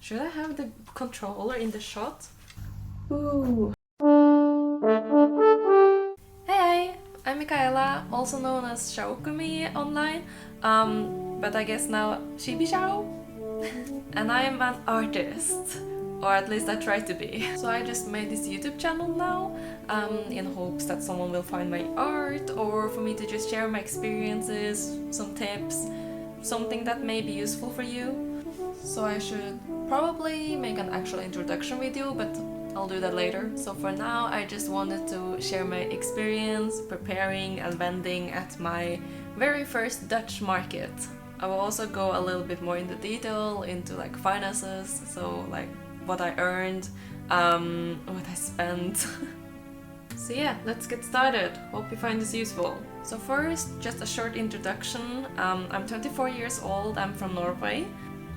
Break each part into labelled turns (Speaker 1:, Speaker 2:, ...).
Speaker 1: Should I have the controller in the shot? Ooh. Hey, I'm Mikaela, also known as Xiaokumi online, but I guess now Shibi Xiao. And I am an artist, or at least I try to be. So I just made this YouTube channel now, in hopes that someone will find my art, or for me to just share my experiences, some tips, something that may be useful for you. So I should probably make an actual introduction video, but I'll do that later. So for now, I just wanted to share my experience preparing and vending at my very first Dutch market. I will also go a little bit more into detail into like finances, so like what I earned, what I spent. So yeah, let's get started. Hope you find this useful. So first, just a short introduction. I'm 24 years old, I'm from Norway.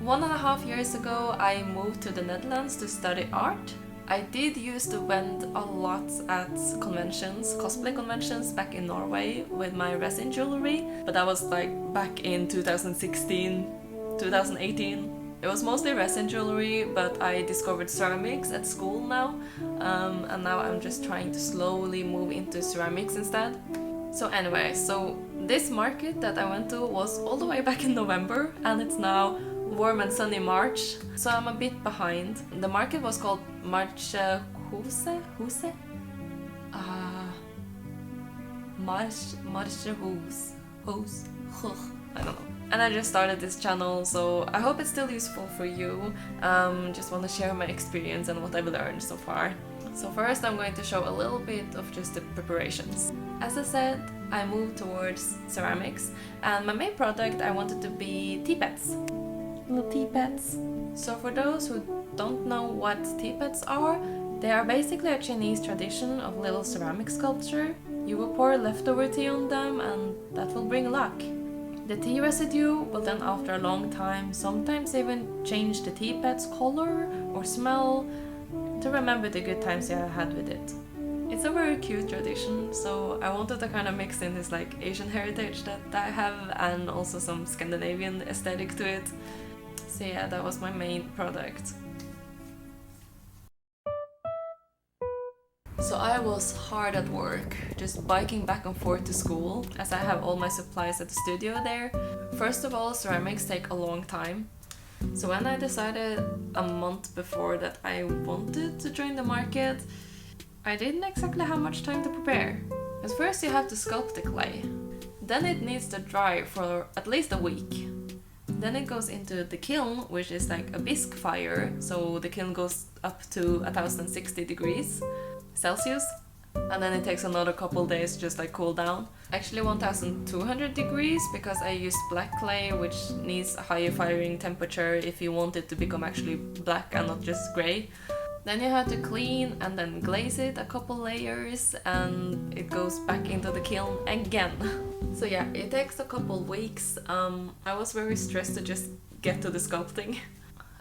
Speaker 1: 1.5 years ago, I moved to the Netherlands to study art. I did used to vend a lot at conventions, cosplay conventions back in Norway with my resin jewelry, but that was like back in 2016, 2018. It was mostly resin jewelry, but I discovered ceramics at school now, and now I'm just trying to slowly move into ceramics instead. So anyway, so this market that I went to was all the way back in November, and it's now warm and sunny March, so I'm a bit behind. The market was called Marche Huse? Marche Hus. I don't know. And I just started this channel, so I hope it's still useful for you. Just want to share my experience and what I've learned so far. So first I'm going to show a little bit of just the preparations. As I said, I moved towards ceramics, and my main product I wanted to be teapots. Little teapots. So for those who don't know what teapots are, they are basically a Chinese tradition of little ceramic sculpture. You will pour leftover tea on them and that will bring luck. The tea residue will then after a long time sometimes even change the teapot's color or smell to remember the good times you had with it. It's a very cute tradition, so I wanted to kind of mix in this like Asian heritage that I have and also some Scandinavian aesthetic to it. So yeah, that was my main product. So I was hard at work, just biking back and forth to school, as I have all my supplies at the studio there. First of all, ceramics take a long time. So when I decided a month before that I wanted to join the market, I didn't exactly have much time to prepare. At first you have to sculpt the clay. Then it needs to dry for at least a week. Then it goes into the kiln, which is like a bisque fire, so the kiln goes up to 1060 degrees Celsius, and then it takes another couple days to just like cool down. Actually 1200 degrees, because I used black clay, which needs a higher firing temperature if you want it to become actually black and not just grey. Then you have to clean and then glaze it a couple layers, and it goes back into the kiln again. So yeah, it takes a couple weeks. I was very stressed to just get to the sculpting.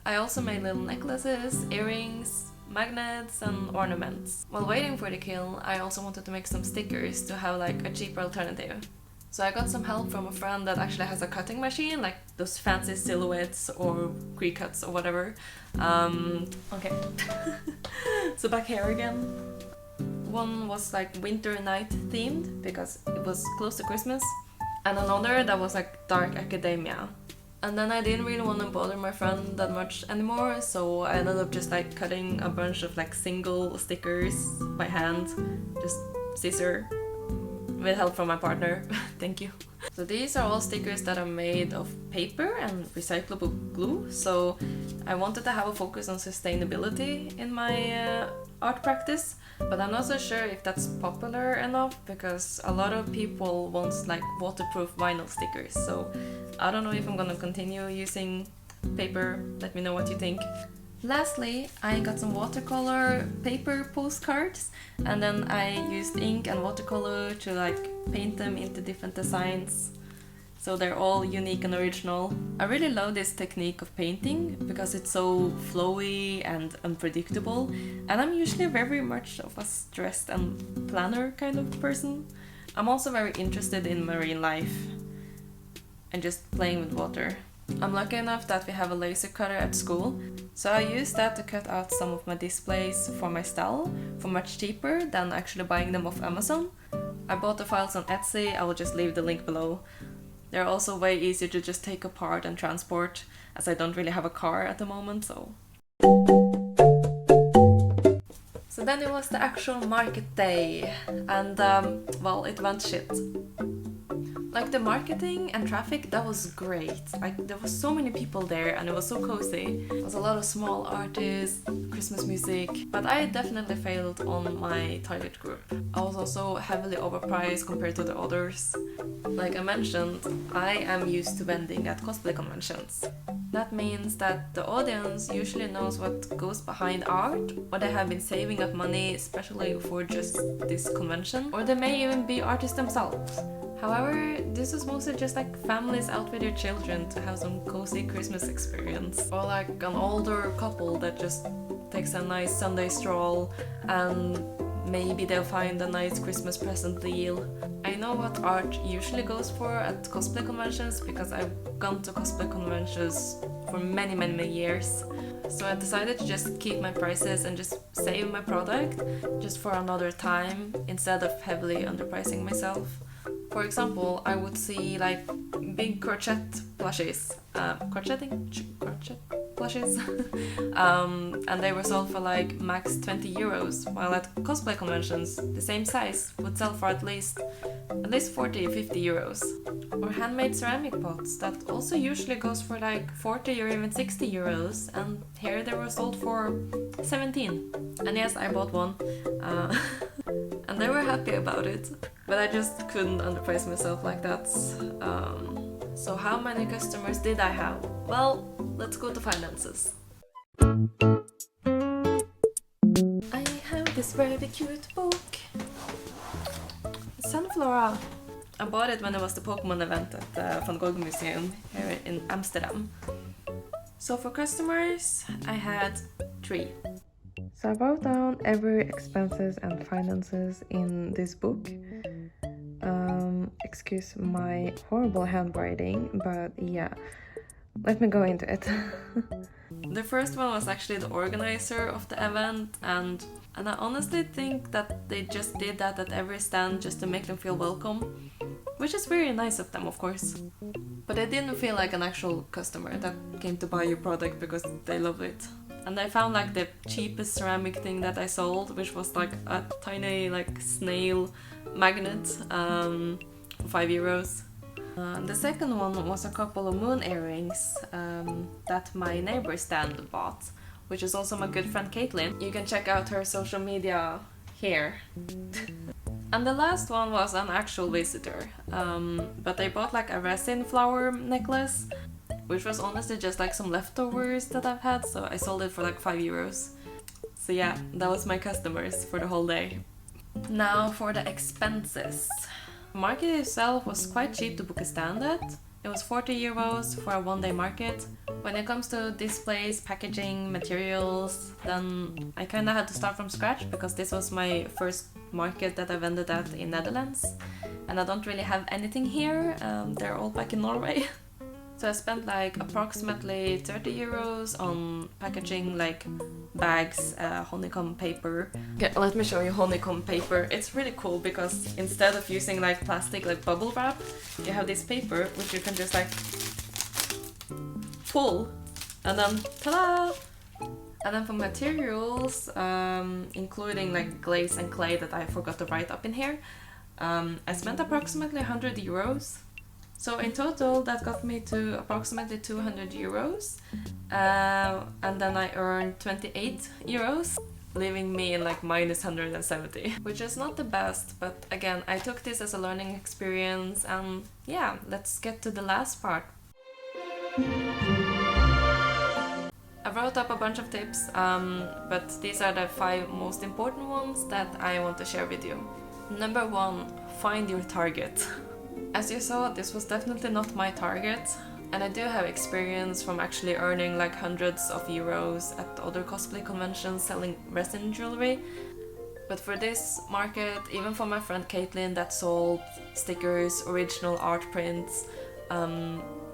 Speaker 1: I also made little necklaces, earrings, magnets and ornaments. While waiting for the kiln, I also wanted to make some stickers to have like a cheaper alternative. So I got some help from a friend that actually has a cutting machine, like those fancy silhouettes or pre-cuts or whatever. Okay. So back here again. One was like winter night themed because it was close to Christmas, and another that was like dark academia. And then I didn't really want to bother my friend that much anymore, so I ended up just like cutting a bunch of like single stickers by hand, just scissor, with help from my partner. Thank you. So these are all stickers that are made of paper and recyclable glue, so I wanted to have a focus on sustainability in my art practice, but I'm not so sure if that's popular enough because a lot of people want like waterproof vinyl stickers, so I don't know if I'm gonna continue using paper. Let me know what you think. Lastly, I got some watercolor paper postcards, and then I used ink and watercolor to like paint them into different designs, so they're all unique and original. I really love this technique of painting because it's so flowy and unpredictable, and I'm usually very much of a stressed and planner kind of person. I'm also very interested in marine life and just playing with water. I'm lucky enough that we have a laser cutter at school, so I use that to cut out some of my displays for my stall for much cheaper than actually buying them off Amazon. I bought the files on Etsy, I will just leave the link below. They're also way easier to just take apart and transport, as I don't really have a car at the moment, so... So then it was the actual market day, and well, it went shit. Like the marketing and traffic, that was great. Like there was so many people there and it was so cozy. There was a lot of small artists, Christmas music, but I definitely failed on my target group. I was also heavily overpriced compared to the others. Like I mentioned, I am used to vending at cosplay conventions. That means that the audience usually knows what goes behind art, or they have been saving up money especially for just this convention, or they may even be artists themselves. However, this was mostly just like families out with their children to have some cozy Christmas experience. Or like an older couple that just takes a nice Sunday stroll and maybe they'll find a nice Christmas present deal. I know what art usually goes for at cosplay conventions because I've gone to cosplay conventions for many years. So I decided to just keep my prices and just save my product just for another time instead of heavily underpricing myself. For example, I would see like big crochet plushies, crochet plushies, and they were sold for like max 20 euros, while at cosplay conventions, the same size would sell for at least 40 or 50 euros. Or handmade ceramic pots that also usually goes for like 40 or even 60 euros, and here they were sold for 17. And yes, I bought one. And they were happy about it, but I just couldn't underprice myself like that. So how many customers did I have? Well, let's go to finances. I have this very cute book. Sunflora. I bought it when it was the Pokemon event at the Van Gogh Museum here in Amsterdam. So for customers, I had 3. So I wrote down every expenses and finances in this book. Excuse my horrible handwriting, but yeah, let me go into it. The first one was actually the organizer of the event, and I honestly think that they just did that at every stand just to make them feel welcome, which is very nice of them, of course. But I didn't feel like an actual customer that came to buy your product because they love it. And I found like the cheapest ceramic thing that I sold, which was like a tiny like snail magnet for 5 euros. The second one was a couple of moon earrings that my neighbor stand bought, which is also my good friend Caitlin. You can check out her social media here. And the last one was an actual visitor, but they bought like a resin flower necklace, which was honestly just like some leftovers that I've had, so I sold it for like 5 euros. So yeah, that was my customers for the whole day. Now for the expenses. The market itself was quite cheap to book a stand at. It was 40 euros for a one-day market. When it comes to displays, packaging, materials, then I kinda had to start from scratch because this was my first market that I vended at in Netherlands. And I don't really have anything here, they're all back in Norway. So I spent like approximately 30 euros on packaging like bags, honeycomb paper. Okay, let me show you honeycomb paper. It's really cool because instead of using like plastic like bubble wrap, you have this paper which you can just like pull and then ta-da! And then for materials, including like glaze and clay that I forgot to write up in here, I spent approximately 100 euros. So in total, that got me to approximately 200 euros. And then I earned 28 euros, leaving me in like minus 170, which is not the best. But again, I took this as a learning experience. And yeah, let's get to the last part. I wrote up a bunch of tips, but these are the 5 most important ones that I want to share with you. Number 1, find your target. As you saw, this was definitely not my target, and I do have experience from actually earning like hundreds of euros at other cosplay conventions selling resin jewelry. But for this market, even for my friend Caitlin that sold stickers, original art prints,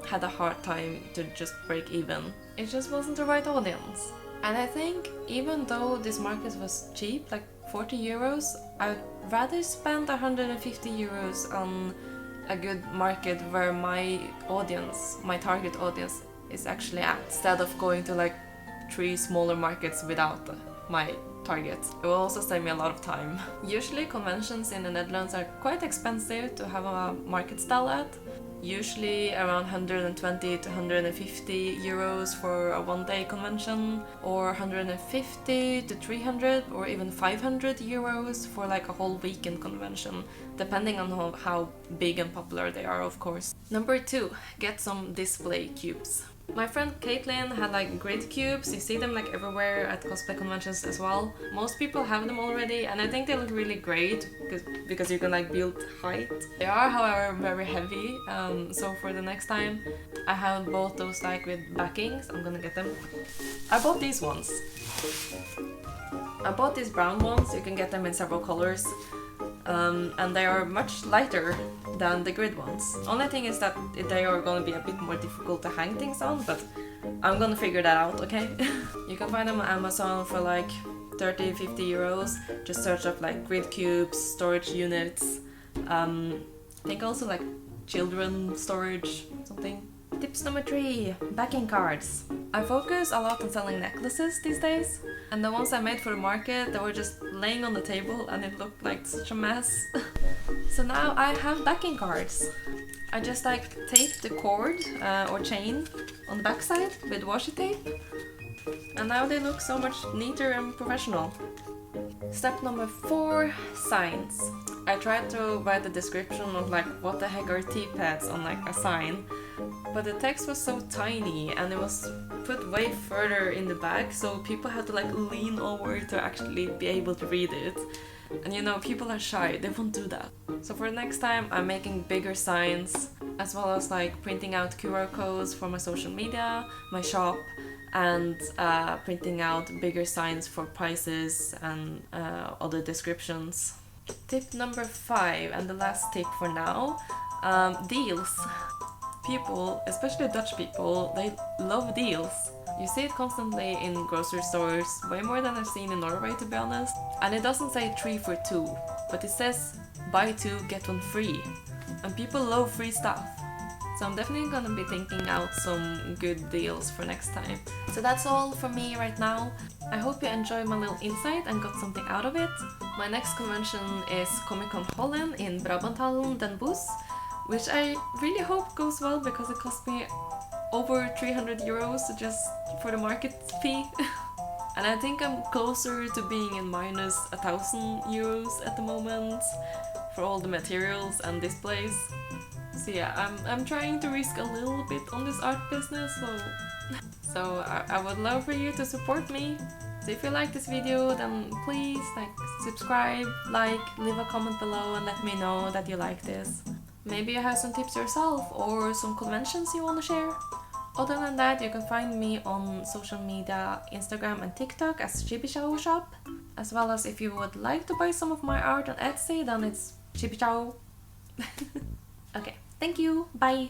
Speaker 1: had a hard time to just break even. It just wasn't the right audience. And I think even though this market was cheap, like 40 euros, I'd rather spend 150 euros on a good market where my audience, my target audience, is actually at, instead of going to like 3 smaller markets without my target. It will also save me a lot of time. Usually conventions in the Netherlands are quite expensive to have a market stall at. Usually around 120 to 150 euros for a one-day convention, or 150 to 300 or even 500 euros for like a whole weekend convention, depending on how big and popular they are, of course. Number 2, get some display cubes. My friend Caitlin had like grid cubes. You see them like everywhere at cosplay conventions as well. Most people have them already, and I think they look really great because you can like build height. They are, however, very heavy. So for the next time, I have bought those like with backings. I'm gonna get them. I bought these ones. I bought these brown ones. You can get them in several colors. And they are much lighter than the grid ones. Only thing is that they are going to be a bit more difficult to hang things on, but I'm gonna figure that out, okay? You can find them on Amazon for like 30-50 euros. Just search up like grid cubes, storage units, I think also like children storage, something. Tips number 3, backing cards. I focus a lot on selling necklaces these days, and the ones I made for the market, they were just laying on the table and it looked like such a mess. So now I have backing cards. I just like tape the cord or chain on the backside with washi tape, and now they look so much neater and professional. Step number 4, signs. I tried to write a description of like what the heck are T-pads on like a sign, but the text was so tiny and it was put way further in the back, so people had to like lean over to actually be able to read it. And you know, people are shy, they won't do that. So for next time, I'm making bigger signs, as well as like printing out QR codes for my social media, my shop, and printing out bigger signs for prices and other descriptions. Tip number 5, and the last tip for now, deals. People, especially Dutch people, they love deals. You see it constantly in grocery stores, way more than I've seen in Norway, to be honest. And it doesn't say 3 for 2, but it says buy 2 get 1 free. And people love free stuff. So I'm definitely gonna be thinking out some good deals for next time. So that's all from me right now. I hope you enjoyed my little insight and got something out of it. My next convention is Comic Con Holland in Brabanthallen Den Bosch, which I really hope goes well because it cost me over 300 euros just for the market fee. And I think I'm closer to being in minus 1,000 euros at the moment for all the materials and displays. So yeah, I'm trying to risk a little bit on this art business, so I would love for you to support me. So if you like this video, then please like, subscribe, like, leave a comment below and let me know that you like this. Maybe you have some tips yourself or some conventions you want to share. Other than that, you can find me on social media, Instagram and TikTok as Chibichao Shop. As well as if you would like to buy some of my art on Etsy, then it's Chibichao. Okay, thank you, bye!